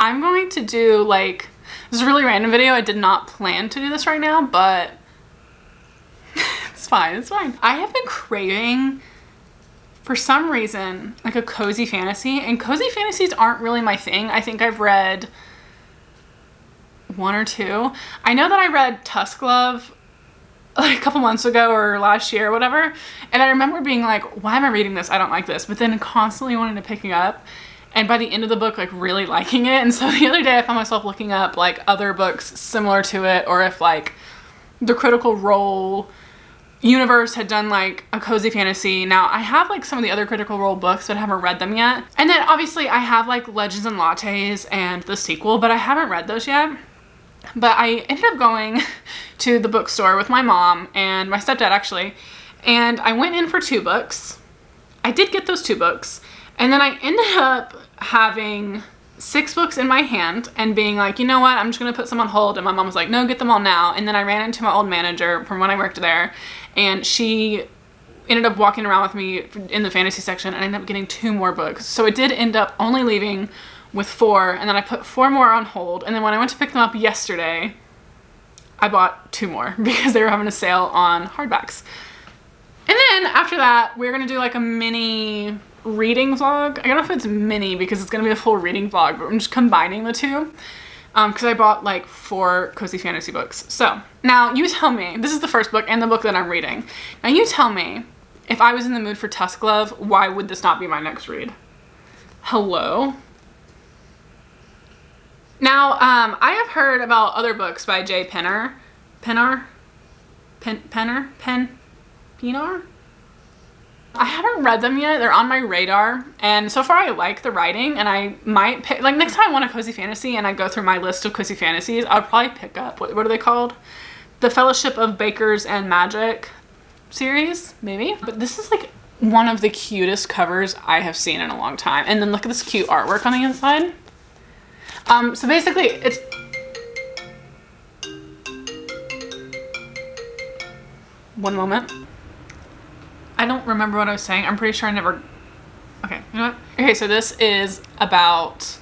I'm going to do like, this is a really random video. I did not plan to do this right now, but it's fine, it's fine. I have been craving, for some reason, like a cozy fantasy, and cozy fantasies aren't really my thing. I think I've read 1 or 2. I know that I read Tusk Love like a couple months ago or last year or whatever, and I remember being like, why am I reading this? I don't like this, but then constantly wanting to pick it up, and by the end of the book like really liking it. And so the other day I found myself looking up like other books similar to it, or if like the Critical Role universe had done like a cozy fantasy. Now I have like some of the other Critical Role books, but I haven't read them yet. And then obviously I have like Legends and Lattes and the sequel, but I haven't read those yet. But I ended up going to the bookstore with my mom and my stepdad actually, and I went in for 2 books. I did get those 2 books, and then I ended up having 6 books in my hand and being like, you know what, I'm just gonna put some on hold. And my mom was like, no, get them all now. And then I ran into my old manager from when I worked there, and she ended up walking around with me in the fantasy section, and I ended up getting 2 more books. So it did end up only leaving with 4, and then I put 4 more on hold. And then when I went to pick them up yesterday, I bought 2 more because they were having a sale on hardbacks. And then after that, we're gonna do like a mini reading vlog. I don't know if it's mini because it's gonna be a full reading vlog, but I'm just combining the 2 because I bought like 4 cozy fantasy books. So now you tell me, this is the first book and the book that I'm reading. Now you tell me, if I was in the mood for Tusk Love, why would this not be my next read? Hello? Now, I have heard about other books by J. Penner. Penner? I haven't read them yet. They're on my radar, and so far I like the writing, and I might pick, like next time I want a cozy fantasy and I go through my list of cozy fantasies, I'll probably pick up, what are they called? The Fellowship of Bakers and Magic series, maybe? But this is like one of the cutest covers I have seen in a long time. And then look at this cute artwork on the inside. So basically it's, one moment. I don't remember what I was saying. I'm pretty sure I never, okay, you know what? Okay, so this is about,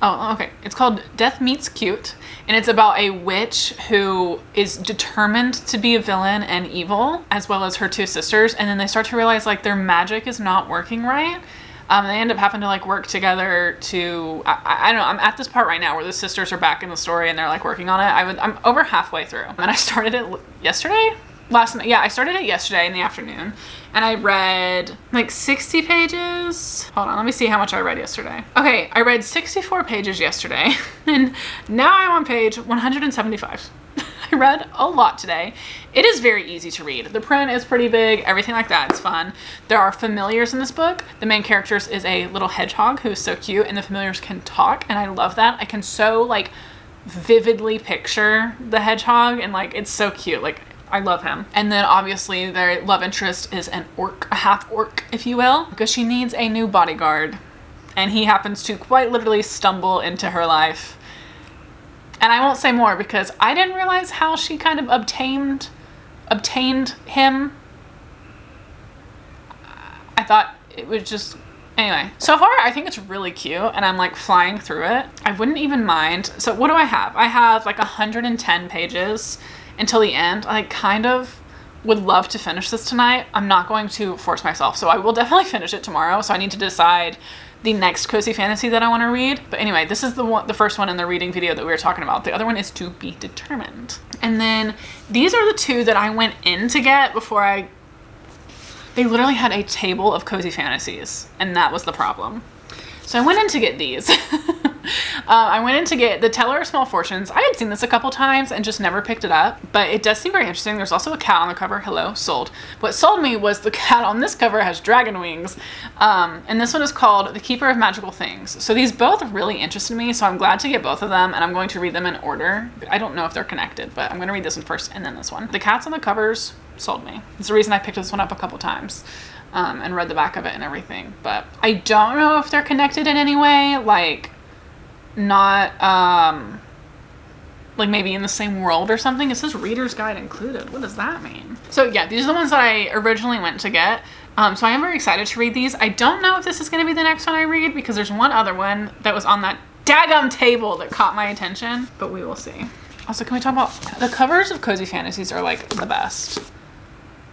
oh, okay. It's called Death Meets Cute, and it's about a witch who is determined to be a villain and evil, as well as her 2 sisters, and then they start to realize like their magic is not working right. They end up having to like work together to, I don't know, I'm at this part right now where the sisters are back in the story and they're like working on it. I'm over halfway through, and I started it yesterday? Last night, yeah, I started it yesterday in the afternoon, and I read like 60 pages. Hold on, let me see how much I read yesterday. Okay, I read 64 pages yesterday, and now I'm on page 175. I read a lot today. It is very easy to read. The print is pretty big, everything like that. It's fun. There are familiars in this book. The main characters is a little hedgehog who is so cute, and the familiars can talk, and I love that. I can so like vividly picture the hedgehog, and like it's so cute. Like, I love him. And then obviously their love interest is an orc, a half orc, if you will, because she needs a new bodyguard, and he happens to quite literally stumble into her life. And I won't say more because I didn't realize how she kind of obtained him. I thought it was just, anyway. So far I think it's really cute, and I'm like flying through it. I wouldn't even mind. So what do I have? I have like 110 pages until the end. I kind of would love to finish this tonight. I'm not going to force myself, so I will definitely finish it tomorrow. So I need to decide the next cozy fantasy that I want to read. But anyway, this is the first one in the reading video that we were talking about. The other one is To Be Determined. And then these are the 2 that I went in to get before they literally had a table of cozy fantasies, and that was the problem. So I went in to get these. I went in to get The Teller of Small Fortunes. I had seen this a couple times and just never picked it up, but it does seem very interesting. There's also a cat on the cover. Hello, sold. What sold me was the cat on this cover has dragon wings. And this one is called The Keeper of Magical Things. So these both really interested me, so I'm glad to get both of them, and I'm going to read them in order. I don't know if they're connected, but I'm going to read this one first and then this one. The cats on the covers sold me. It's the reason I picked this one up a couple times. And read the back of it and everything, but I don't know if they're connected in any way, like not like maybe in the same world or something. It says reader's guide included. What does that mean? So yeah, these are the ones that I originally went to get. So I am very excited to read these. I don't know if this is going to be the next one I read, because there's one other one that was on that daggum table that caught my attention, but we will see. Also, can we talk about the covers of Cozy Fantasies are like the best.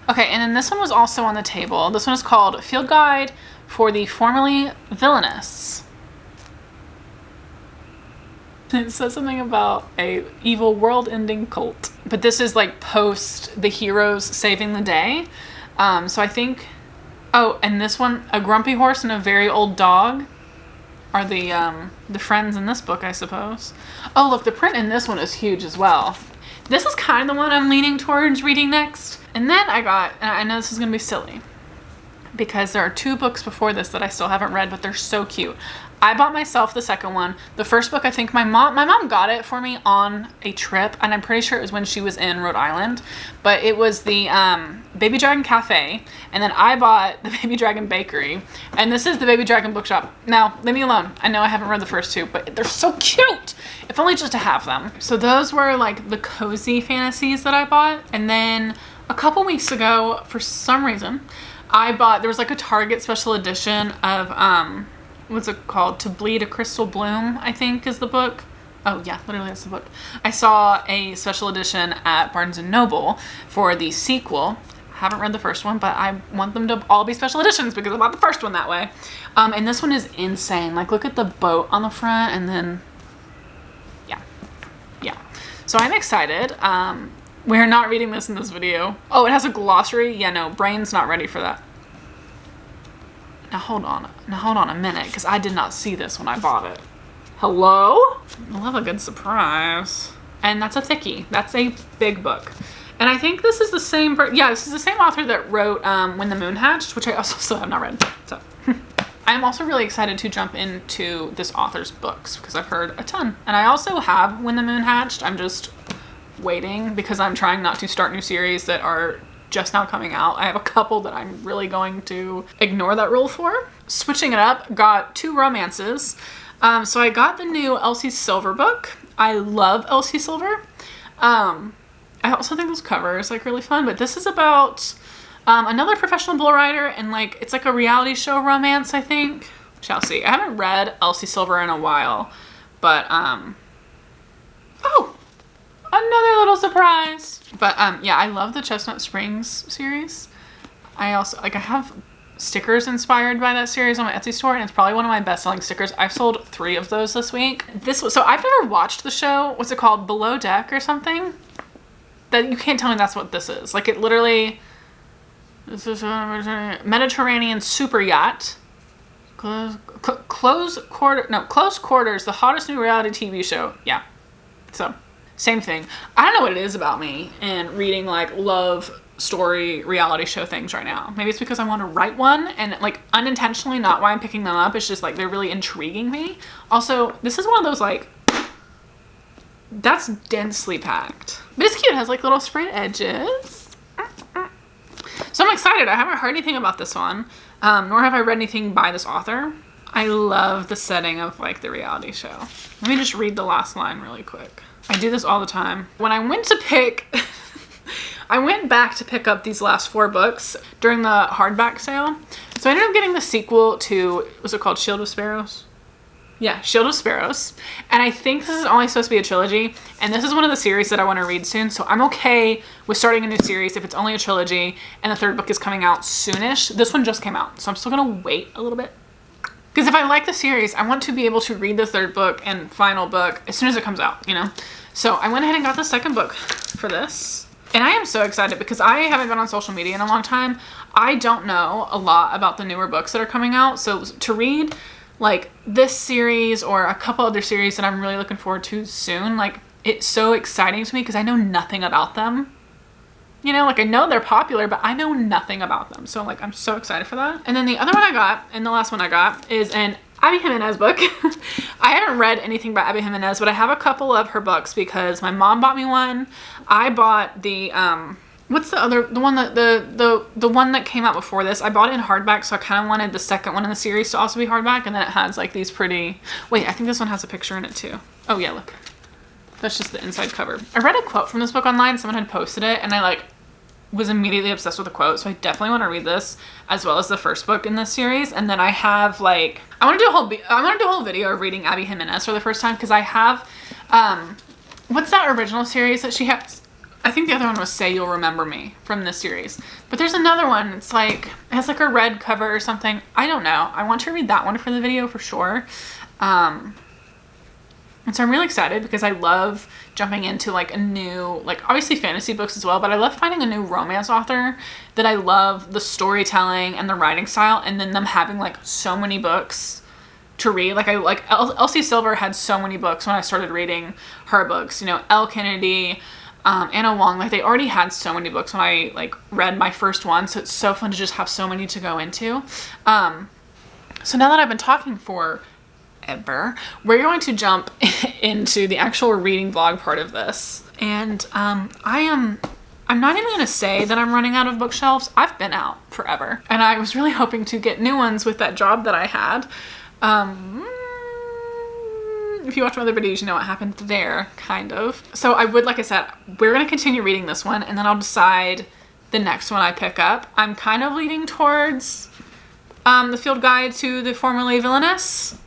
Okay, and then this one was also on the table. This one is called Field Guide for the Formerly Villainous. It says something about a evil world-ending cult. But this is like post the heroes saving the day. So I think, oh, and this one, a grumpy horse and a very old dog are the friends in this book, I suppose. Oh, look, the print in this one is huge as well. This is kind of the one I'm leaning towards reading next. And then I got, and I know this is gonna be silly, because there are 2 books before this that I still haven't read, but they're so cute. I bought myself the second one. The first book, I think my mom got it for me on a trip, and I'm pretty sure it was when she was in Rhode Island, but it was the Baby Dragon Cafe, and then I bought the Baby Dragon Bakery, and this is the Baby Dragon Bookshop. Now, leave me alone. I know I haven't read the first 2, but they're so cute, if only just to have them. So those were like the Cozy Fantasies that I bought, and then a couple weeks ago, for some reason, I bought, there was like a Target special edition of, what's it called? To Bleed a Crystal Bloom, I think is the book. Oh yeah, literally that's the book. I saw a special edition at Barnes & Noble for the sequel. Haven't read the first one, but I want them to all be special editions because I bought the first one that way. And this one is insane. Like, look at the boat on the front, and then, yeah. So I'm excited. We're not reading this in this video. Oh, it has a glossary? Yeah, no, brain's not ready for that. Now hold on a minute, because I did not see this when I bought it. Hello? I love a good surprise. And that's a thickie. That's a big book. And I think this is the same, this is the same author that wrote When the Moon Hatched, which I also still have not read. So I'm also really excited to jump into this author's books because I've heard a ton. And I also have When the Moon Hatched. I'm just waiting because I'm trying not to start new series that are just now coming out. I have a couple that I'm really going to ignore that rule for. Switching it up, got 2 romances. So I got the new Elsie Silver book. I love Elsie Silver. I also think this cover is like really fun, but this is about another professional bull rider, and like it's like a reality show romance, I think. Shall see. I haven't read Elsie Silver in a while, but oh, another little surprise. But yeah, I love the Chestnut Springs series. I also, like, I have stickers inspired by that series on my Etsy store, and it's probably one of my best-selling stickers. I've sold 3 of those this week. So I've never watched the show. What's it called? Below Deck or something? That you can't tell me that's what this is. Like, it literally, this is a Mediterranean super yacht. Close Quarters, the hottest new reality TV show. Yeah. So same thing. I don't know what it is about me and reading like love story reality show things right now. Maybe it's because I want to write one, and like unintentionally, not why I'm picking them up. It's just like they're really intriguing me. Also, this is one of those like, that's densely packed. But it's cute. It has like little sprayed edges. So I'm excited. I haven't heard anything about this one, nor have I read anything by this author. I love the setting of like the reality show. Let me just read the last line really quick. I do this all the time. When I went to pick, I went back to pick up these last 4 books during the hardback sale. So I ended up getting the sequel to, what's it called? Shield of Sparrows? Yeah, Shield of Sparrows. And I think this is only supposed to be a trilogy. And this is one of the series that I want to read soon. So I'm okay with starting a new series if it's only a trilogy and the 3rd book is coming out soonish. This one just came out, so I'm still going to wait a little bit. Because if I like the series, I want to be able to read the 3rd book and final book as soon as it comes out, you know? So I went ahead and got the 2nd book for this. And I am so excited because I haven't been on social media in a long time. I don't know a lot about the newer books that are coming out. So to read like this series or a couple other series that I'm really looking forward to soon, like it's so exciting to me because I know nothing about them. You know, like I know they're popular, but I know nothing about them. So like, I'm so excited for that. And then the other one I got, and the last one I got, is an Abby Jimenez book. I haven't read anything by Abby Jimenez, but I have a couple of her books because my mom bought me one. I bought the, what's the other, the one that, the one that came out before this. I bought it in hardback, so I kind of wanted the second one in the series to also be hardback. And then it has like these pretty, wait, I think this one has a picture in it too. Oh yeah, look. That's just the inside cover. I read a quote from this book online. Someone had posted it, and I like was immediately obsessed with the quote, so I definitely want to read this as well as the first book in this series. And then I have like, I want to do a whole video of reading Abby Jimenez for the first time, because I have what's that original series that she has? I think the other one was Say You'll Remember Me from this series. But there's another one. It's like, it has like a red cover or something. I don't know. I want to read that one for the video for sure. And so I'm really excited because I love jumping into like a new, like obviously fantasy books as well, but I love finding a new romance author that I love the storytelling and the writing style, and then them having like so many books to read. Like Elsie Silver had so many books when I started reading her books, you know, Elle Kenedy, Anna Huang, like they already had so many books when I like read my first one. So it's so fun to just have so many to go into. So now that I've been talking for ever, we're going to jump into the actual reading vlog part of this. And I'm not even gonna say that I'm running out of bookshelves. I've been out forever. And I was really hoping to get new ones with that job that I had. If you watch my other videos, you know what happened there, kind of. So I would, like I said, we're gonna continue reading this one, and then I'll decide the next one I pick up. I'm kind of leaning towards the Field Guide to the Formerly Villainous.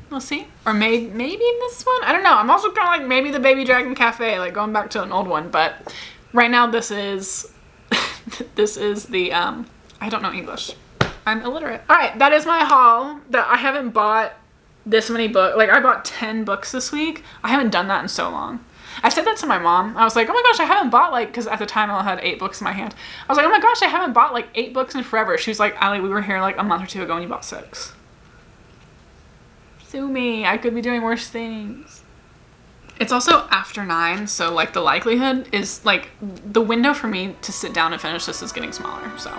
We'll see. Or maybe this one? I don't know. I'm also kind of like maybe the Baby Dragon Cafe, like going back to an old one. But right now this is, this is the, I don't know English. I'm illiterate. All right, that is my haul. That I haven't bought this many books. Like I bought 10 books this week. I haven't done that in so long. I said that to my mom. I was like, oh my gosh, I haven't bought like, because at the time I only had 8 books in my hand. I was like, oh my gosh, I haven't bought like 8 books in forever. She was like, Allie, we were here like a month or 2 ago and you bought 6. Sue me. I could be doing worse things. It's also after 9, so like the likelihood is like the window for me to sit down and finish this is getting smaller, so.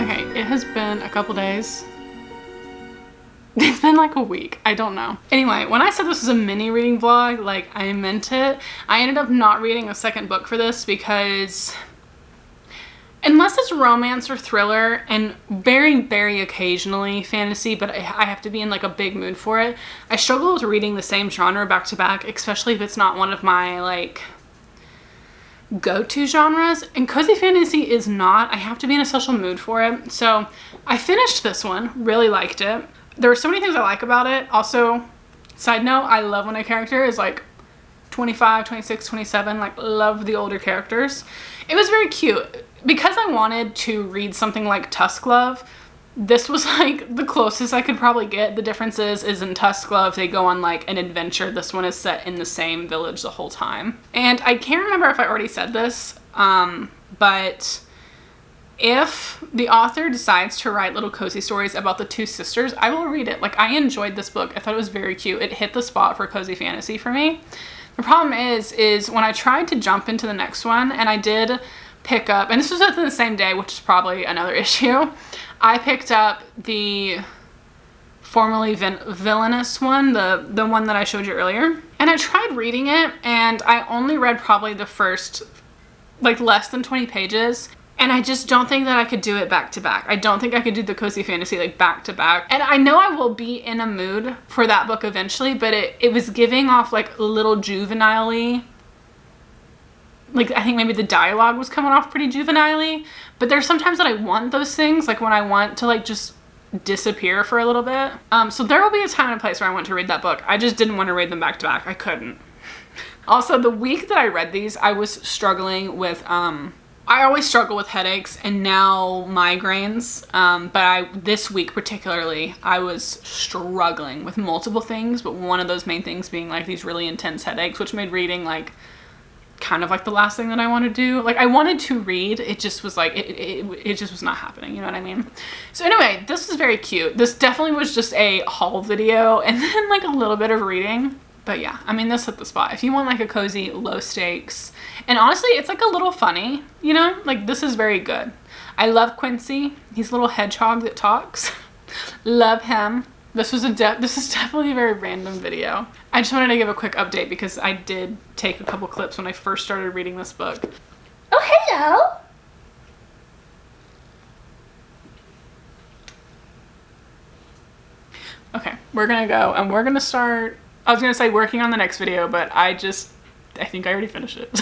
Okay, it has been a couple days. It's been like a week. I don't know. Anyway, when I said this was a mini reading vlog, like I meant it. I ended up not reading a second book for this because unless it's romance or thriller, and very, very occasionally fantasy, but I have to be in like a big mood for it, I struggle with reading the same genre back to back, especially if it's not one of my like go-to genres. And cozy fantasy is not. I have to be in a special mood for it. So I finished this one, really liked it. There were so many things I like about it. Also, side note, I love when a character is like 25, 26, 27, like love the older characters. It was very cute. Because I wanted to read something like Tusk Love, this was like the closest I could probably get. The difference is in Tusk Love, they go on like an adventure. This one is set in the same village the whole time. And I can't remember if I already said this, but if the author decides to write little cozy stories about the 2 sisters, I will read it. Like I enjoyed this book. I thought it was very cute. It hit the spot for cozy fantasy for me. The problem is when I tried to jump into the next one, and I did pick up, and this was within the same day, which is probably another issue, I picked up the Formerly Villainous one, the one that I showed you earlier. And I tried reading it, and I only read probably the first, like less than 20 pages. And I just don't think that I could do it back to back. I don't think I could do the cozy fantasy like back to back. And I know I will be in a mood for that book eventually, but it was giving off like a little juvenile-y. Like I think maybe the dialogue was coming off pretty juvenile-y. But there's sometimes that I want those things, like when I want to like just disappear for a little bit. So there will be a time and a place where I want to read that book. I just didn't want to read them back to back. I couldn't. Also, the week that I read these, I was struggling with I always struggle with headaches and now migraines, but this week particularly, I was struggling with multiple things, but one of those main things being like these really intense headaches, which made reading like kind of like the last thing that I want to do. Like I wanted to read, it just was like, it just was not happening, you know what I mean? So anyway, this was very cute. This definitely was just a haul video and then like a little bit of reading. But yeah, I mean, this hit the spot. If you want like a cozy, low stakes, and honestly, it's like a little funny, you know, like this is very good. I love Quincy. He's a little hedgehog that talks. Love him. This is definitely a very random video. I just wanted to give a quick update because I did take a couple clips when I first started reading this book. Oh, hello. we're gonna go and we're gonna start, I was gonna say working on the next video, but I think I already finished it.